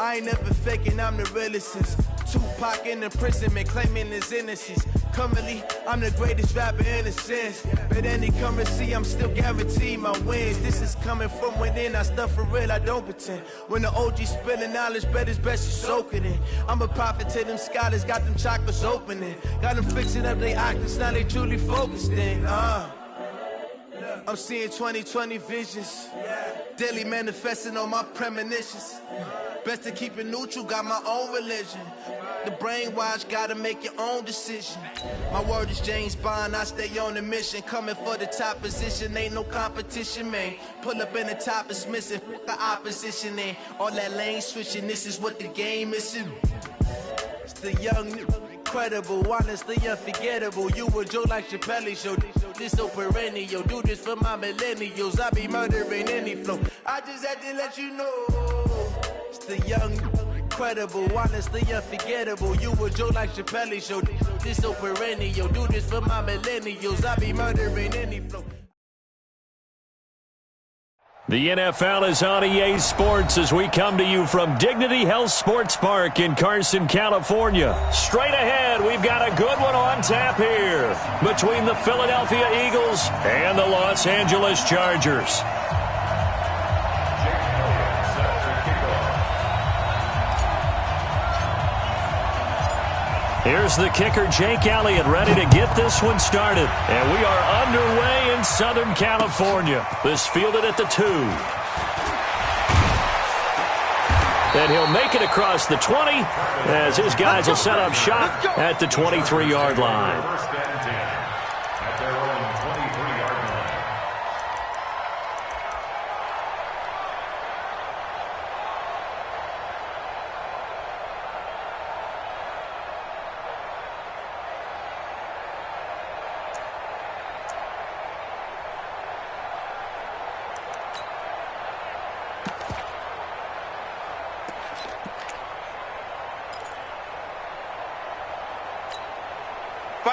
I ain't never faking, I'm the realest since Tupac in imprisonment, claiming his innocence. Currently, I'm the greatest rapper in a sense. But any currency, I'm still guaranteed my wins. This is coming from within, I stuff for real, I don't pretend. When the OG spilling knowledge, bet it's best you soak it in. I'm a prophet to them scholars, got them chakras opening. Got them fixing up their octaves, now they truly focused in. I'm seeing 2020 visions, daily manifesting on my premonitions. Best to keep it neutral, got my own religion. The brainwash, gotta make your own decision. My word is James Bond, I stay on the mission. Coming for the top position, ain't no competition, man. Pull up in the top, it's missing, the opposition in. All that lane switching, this is what the game is. It's the young, incredible, honestly unforgettable. You a Joe like Chappelle show. This so perennial, do this for my millennials. I be murdering any flow. I just had to let you know. It's the young, incredible, honestly unforgettable. You a Joe like Chappelle show. This so perennial, do this for my millennials. I be murdering any flow. The NFL is on EA Sports as we come to you from Dignity Health Sports Park in Carson, California. Straight ahead, we've got a good one on tap here between the Philadelphia Eagles and the Los Angeles Chargers. Here's the kicker, Jake Elliott, ready to get this one started. And we are underway in Southern California. This fielded at the 2. And he'll make it across the 20 as his guys will set up shop at the 23-yard line.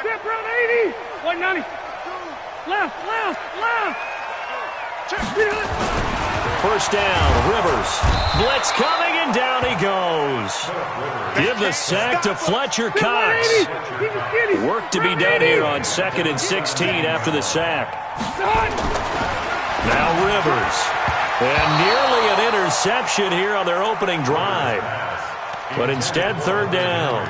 Step around 80, 190, left. First down, Rivers. Blitz coming, and down he goes. Give the sack to Fletcher Cox. Work to be done here on 2nd and 16 after the sack. Now Rivers. And nearly an interception here on their opening drive. But instead, 3rd down.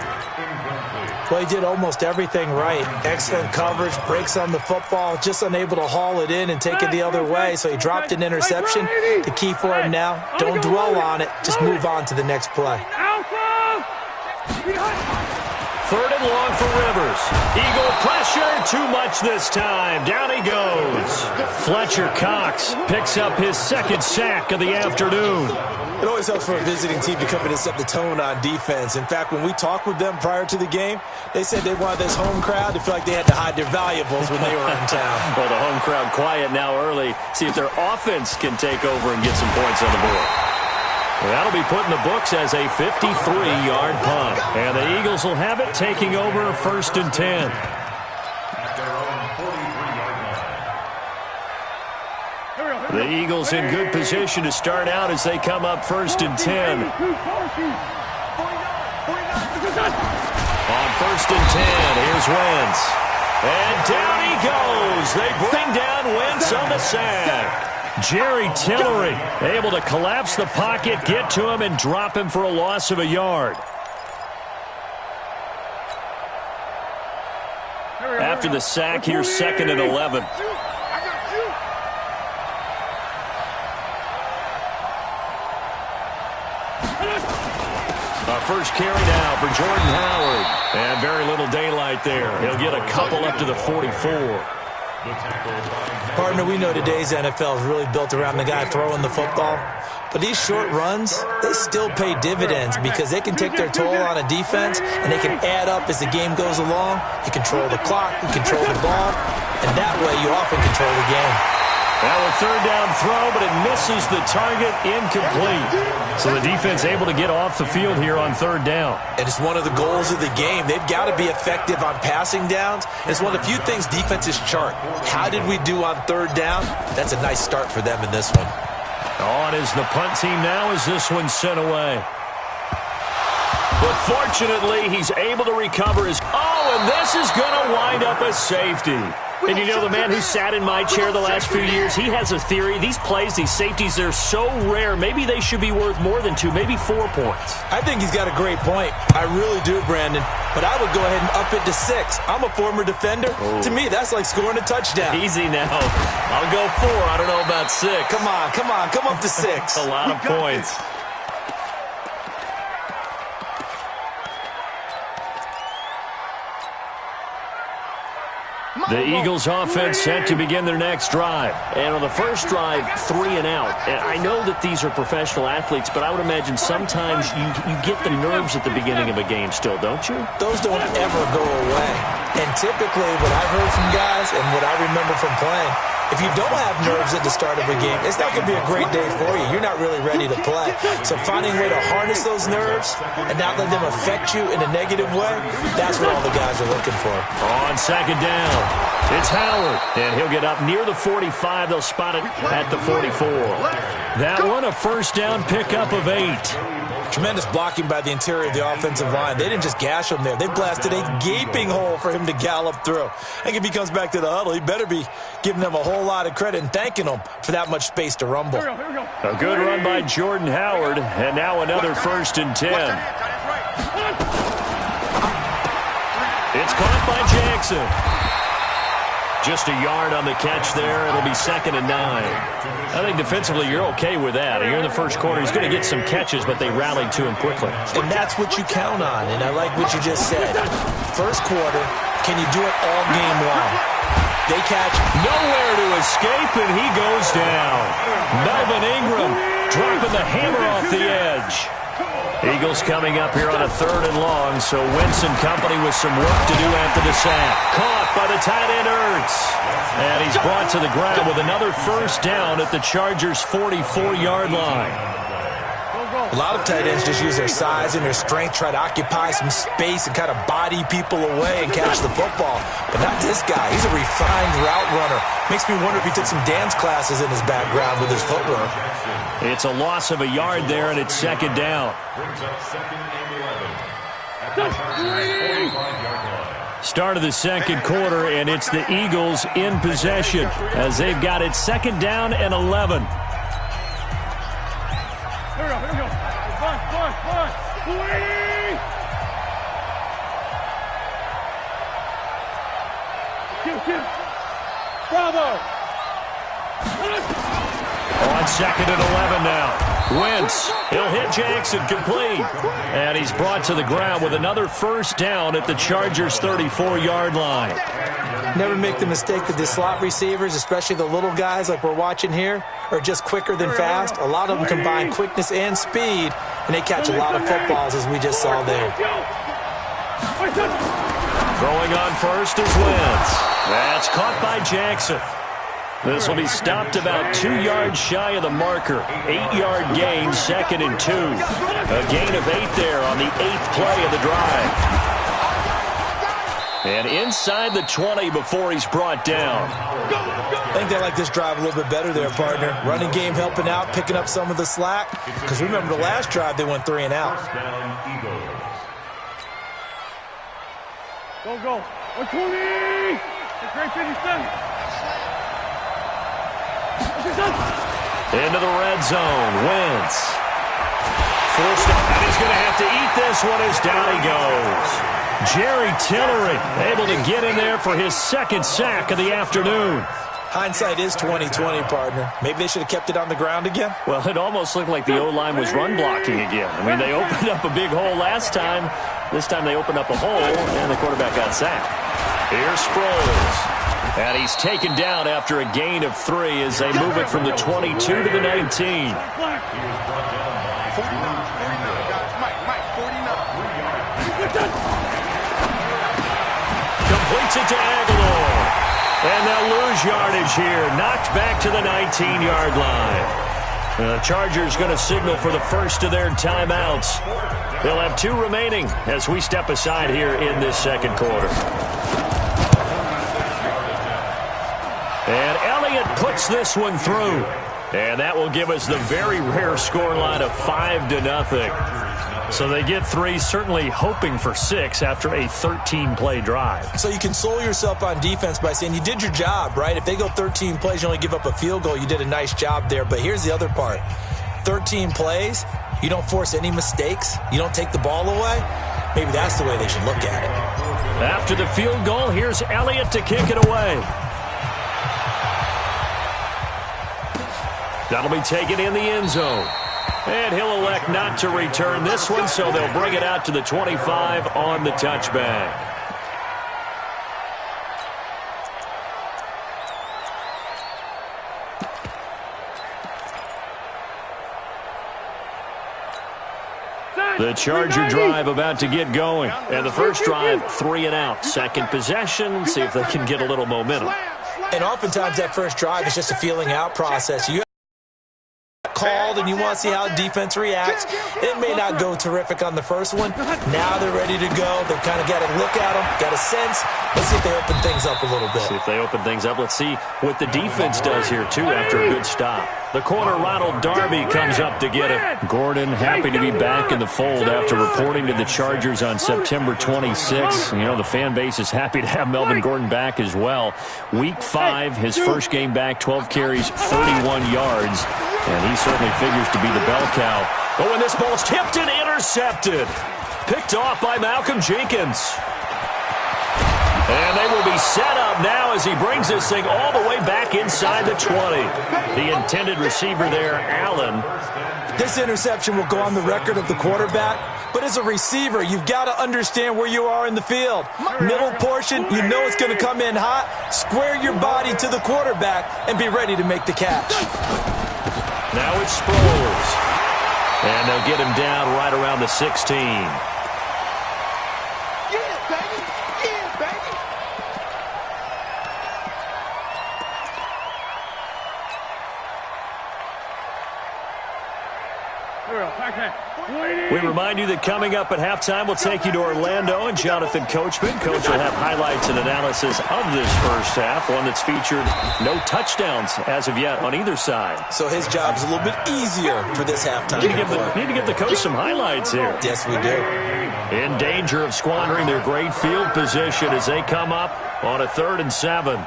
Well, he did almost everything right. Excellent coverage, breaks on the football, just unable to haul it in and take it the other way. So he dropped an interception. The key for him now, don't dwell on it. Just move on to the next play. 3rd and long for Rivers. Eagle pressure, too much this time. Down he goes. Fletcher Cox picks up his 2nd sack of the afternoon. It always helps for a visiting team to come in and set the tone on defense. In fact, when we talked with them prior to the game, they said they wanted this home crowd to feel like they had to hide their valuables when they were in town. Well, the home crowd quiet now early. See if their offense can take over and get some points on the board. Well, that'll be put in the books as a 53-yard punt. And the Eagles will have it, taking over 1st and 10. The Eagles in good position to start out as they come up 1st and 10. On 1st and 10, here's Wentz. And down he goes. They bring down Wentz on the sack. Jerry Tillery able to collapse the pocket, get to him, and drop him for a loss of a yard. After the sack, here's 2nd and 11. First carry now for Jordan Howard. And very little daylight there. He'll get a couple up to the 44. Partner, we know today's NFL is really built around the guy throwing the football. But these short runs, they still pay dividends because they can take their toll on a defense and they can add up as the game goes along. You control the clock, you control the ball, and that way you often control the game. Now a 3rd down throw, but it misses the target, incomplete. So the defense able to get off the field here on 3rd down. And it's one of the goals of the game. They've got to be effective on passing downs. It's one of the few things defenses chart. How did we do on 3rd down? That's a nice start for them in this one. On is the punt team now as this one's sent away. But fortunately, he's able to recover his... Oh, and this is going to wind up a safety. And you know, the man who sat in my chair the last few years, he has a theory. These plays, these safeties, they're so rare. Maybe they should be worth more than 2, maybe 4 points. I think he's got a great point. I really do, Brandon. But I would go ahead and up it to 6. I'm a former defender. Oh. To me, that's like scoring a touchdown. Easy now. I'll go 4. I don't know about 6. Come on. Come up to 6. A lot of points. The Eagles offense set to begin their next drive. And on the first drive, 3 and out. And I know that these are professional athletes, but I would imagine sometimes you get the nerves at the beginning of a game still, don't you? Those don't ever go away. And typically what I've heard from guys and what I remember from playing, if you don't have nerves at the start of a game, it's not going to be a great day for you. You're not really ready to play. So finding a way to harness those nerves and not let them affect you in a negative way, that's what all the guys are looking for. On second down, it's Howard, and he'll get up near the 45. They'll spot it at the 44. That one, a first down pickup of 8. Tremendous blocking by the interior of the offensive line. They didn't just gash him there. They blasted a gaping hole for him to gallop through. I think if he comes back to the huddle, he better be giving them a whole lot of credit and thanking them for that much space to rumble. Here we go. A good run by Jordan Howard, and now another 1st and 10. It's caught by Jackson. Just a yard on the catch there. It'll be 2nd and 9. I think defensively you're okay with that. Here in the first quarter, he's going to get some catches, but they rallied to him quickly. And that's what you count on, and I like what you just said. First quarter, can you do it all game long? They catch. Nowhere to escape, and he goes down. Melvin Ingram dropping the hammer off the edge. Eagles coming up here on a 3rd and long, so Wentz and company with some work to do after the sack. Caught by the tight end Ertz. And he's brought to the ground with another first down at the Chargers' 44-yard line. A lot of tight ends just use their size and their strength, try to occupy some space and kind of body people away and catch the football. But not this guy. He's a refined route runner. Makes me wonder if he took some dance classes in his background with his footwork. It's a loss of a yard there, and it's 2nd down. Start of the second quarter, and it's the Eagles in possession as they've got it 2nd down and 11. Here we go. Bravo. On 2nd and 11 now. Wentz, he'll hit Jackson, complete. And he's brought to the ground with another first down at the Chargers' 34-yard line. Never make the mistake that the slot receivers, especially the little guys like we're watching here, are just quicker than fast. A lot of them combine quickness and speed, and they catch a lot of footballs, as we just saw there. Throwing on first is Wentz. That's caught by Jackson. This will be stopped about 2 yards shy of the marker. 8-yard gain, 2nd and 2. A gain of 8 there on the 8th play of the drive. And inside the 20 before he's brought down. I think they like this drive a little bit better there, partner. Running game helping out, picking up some of the slack. Because remember the last drive, they went 3 and out. Go. 120. That's great 57. Into the red zone. Wentz. Forced up, and he's going to have to eat this one as down he goes. Jerry Tillery able to get in there for his 2nd sack of the afternoon. Hindsight is 20/20, partner. Maybe they should have kept it on the ground again. Well, it almost looked like the O-line was run blocking again. I mean, they opened up a big hole last time. This time they opened up a hole, and the quarterback got sacked. Here's Sproles. And he's taken down after a gain of 3 as they move it from the 22 to the 19. Completes it to Aguilar. And they'll lose yardage here. Knocked back to the 19-yard line. The Chargers going to signal for the first of their timeouts. They'll have 2 remaining as we step aside here in this second quarter. And Elliott puts this one through. And that will give us the very rare scoreline of 5-0. So they get 3, certainly hoping for 6 after a 13-play drive. So you console yourself on defense by saying you did your job, right? If they go 13 plays, you only give up a field goal, you did a nice job there. But here's the other part. 13 plays, you don't force any mistakes, you don't take the ball away. Maybe that's the way they should look at it. After the field goal, here's Elliott to kick it away. That'll be taken in the end zone. And he'll elect not to return this one, so they'll bring it out to the 25 on the touchback. The Charger drive about to get going. And the first drive, 3 and out. Second possession, see if they can get a little momentum. And oftentimes that first drive is just a feeling out process. You called and you want to see how defense reacts. It may not go terrific on the first one. Now they're ready to go. They've kind of got to look at them, got a sense. Let's see if they open things up a little bit. See if they open things up. Let's see what the defense does here, too, after a good stop. The corner, Ronald Darby, comes up to get it. Gordon happy to be back in the fold after reporting to the Chargers on September 26th. You know, the fan base is happy to have Melvin Gordon back as well. Week 5, his first game back, 12 carries, 31 yards. And he certainly figures to be the bell cow. Oh, and this ball's tipped and intercepted. Picked off by Malcolm Jenkins. And they will be set up now as he brings this thing all the way back inside the 20. The intended receiver there, Allen. This interception will go on the record of the quarterback, but as a receiver, you've got to understand where you are in the field. Middle portion, you know it's going to come in hot. Square your body to the quarterback and be ready to make the catch. Now it's Sproles. And they'll get him down right around the 16. We remind you that coming up at halftime, we'll take you to Orlando and Jonathan Coachman. Coach will have highlights and analysis of this first half, one that's featured no touchdowns as of yet on either side. So his job's a little bit easier for this halftime. Need to give the coach some highlights here. Yes, we do. In danger of squandering their great field position as they come up on a 3rd and 7.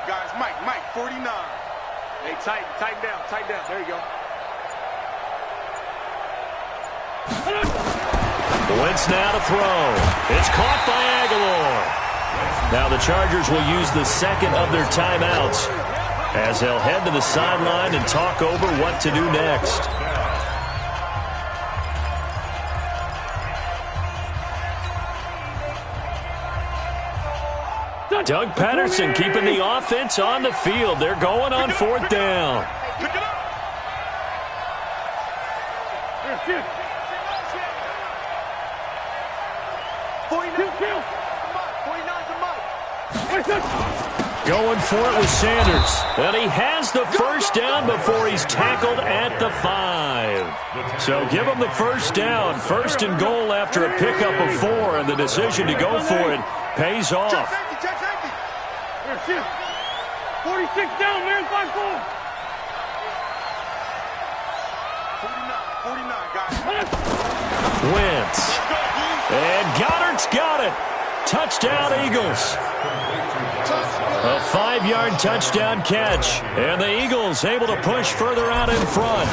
Guys. Mike, 49. Hey, tighten down. There you go. Wentz now to throw. It's caught by Aguilar. Now the Chargers will use the second of their timeouts as they'll head to the sideline and talk over what to do next. Doug Patterson keeping the offense on the field. They're going on 4th down. Pick it up. Here, 49's Going for it with Sanders. And he has the first down before he's tackled at the 5. So give him the first down. 1st and goal after a pickup of 4. And the decision to go for it pays off. 46 down, man, 5-4. 49, guys. Wentz. And Goddard's got it. Touchdown, Eagles. A 5-yard touchdown catch. And the Eagles able to push further out in front.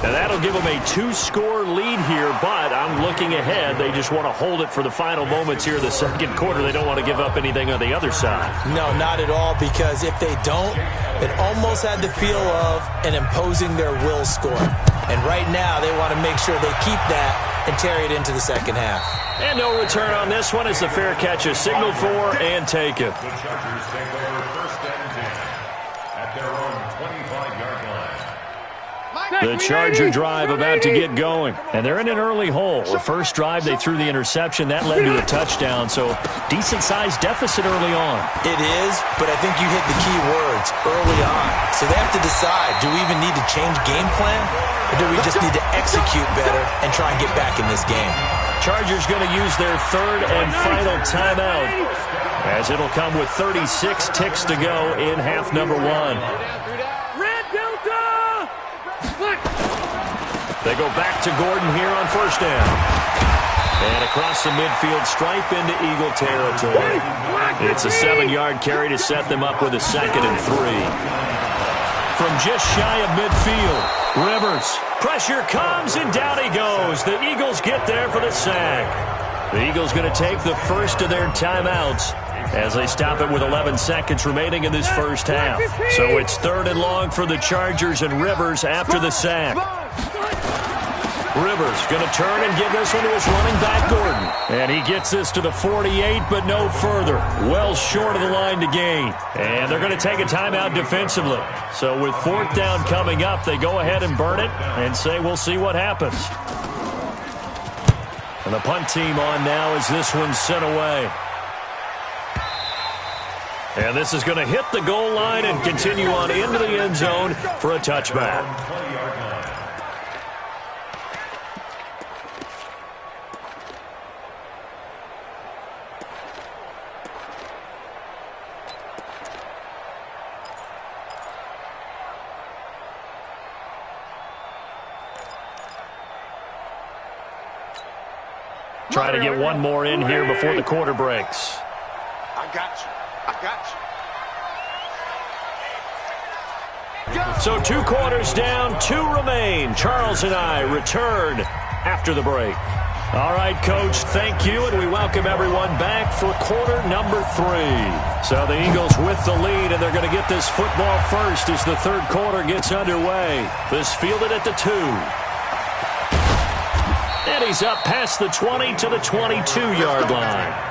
And that'll give them a 2-score lead here, but I'm looking ahead. They just want to hold it for the final moments here in the second quarter. They don't want to give up anything on the other side. No, not at all, because if they don't, it almost had the feel of an imposing their will score. And right now, they want to make sure they keep that and carry it into the second half. And no return on this one as the fair catch is signaled for and taken. The Chargers take over 1st and 10 at their own 25-yard line. The Charger drive about to get going, and they're in an early hole. The first drive, they threw the interception. That led to a touchdown, so decent-sized deficit early on. It is, but I think you hit the key words, early on. So they have to decide, do we even need to change game plan, or do we just need to execute better and try and get back in this game? Chargers going to use their 3rd and final timeout as it'll come with 36 ticks to go in half number 1. Red Delta! They go back to Gordon here on first down. And across the midfield stripe into Eagle territory. It's a 7-yard carry to set them up with a 2nd and 3. From just shy of midfield, Rivers. Pressure comes, and down he goes. The Eagles get there for the sack. The Eagles going to take the first of their timeouts as they stop it with 11 seconds remaining in this first half. So it's 3rd and long for the Chargers and Rivers after the sack. Rivers going to turn and give this one to his running back, Gordon. And he gets this to the 48, but no further. Well short of the line to gain. And they're going to take a timeout defensively. So with 4th down coming up, they go ahead and burn it and say we'll see what happens. And the punt team on now as this one's sent away. And this is going to hit the goal line and continue on into the end zone for a touchback. Try to get one more in here before the quarter breaks. I got you. So 2 quarters down, 2 remain. Charles and I return after the break. All right, Coach, thank you, and we welcome everyone back for quarter number 3. So the Eagles with the lead, and they're going to get this football first as the 3rd quarter gets underway. This fielded at the 2. And he's up past the 20 to the 22-yard line.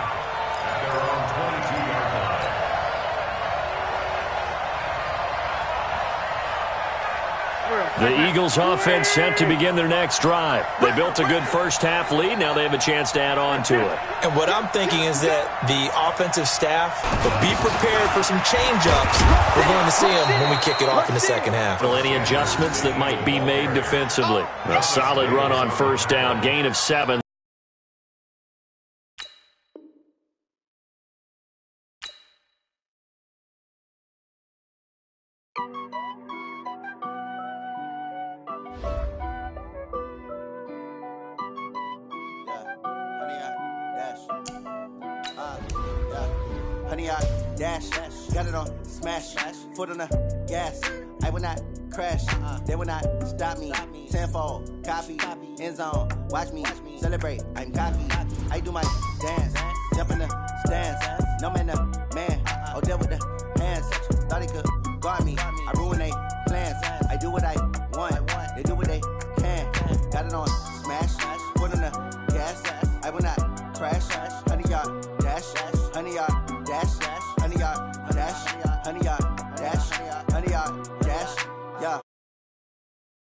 The Eagles offense set to begin their next drive. They built a good first half lead. Now they have a chance to add on to it. And what I'm thinking is that the offensive staff will be prepared for some change-ups. We're going to see them when we kick it off in the second half. Any adjustments that might be made defensively. A solid run on first down, gain of 7. Dash, got it on, smash, foot on the gas. I will not crash, they will not stop me. Tenfold, copy, end zone, watch me celebrate. I'm cocky, I do my dance, jump in the stands. No man, the man, oh there with the hands. Thought he could guard me, I ruin they plans. I do what I want, they do what they can. Got it on.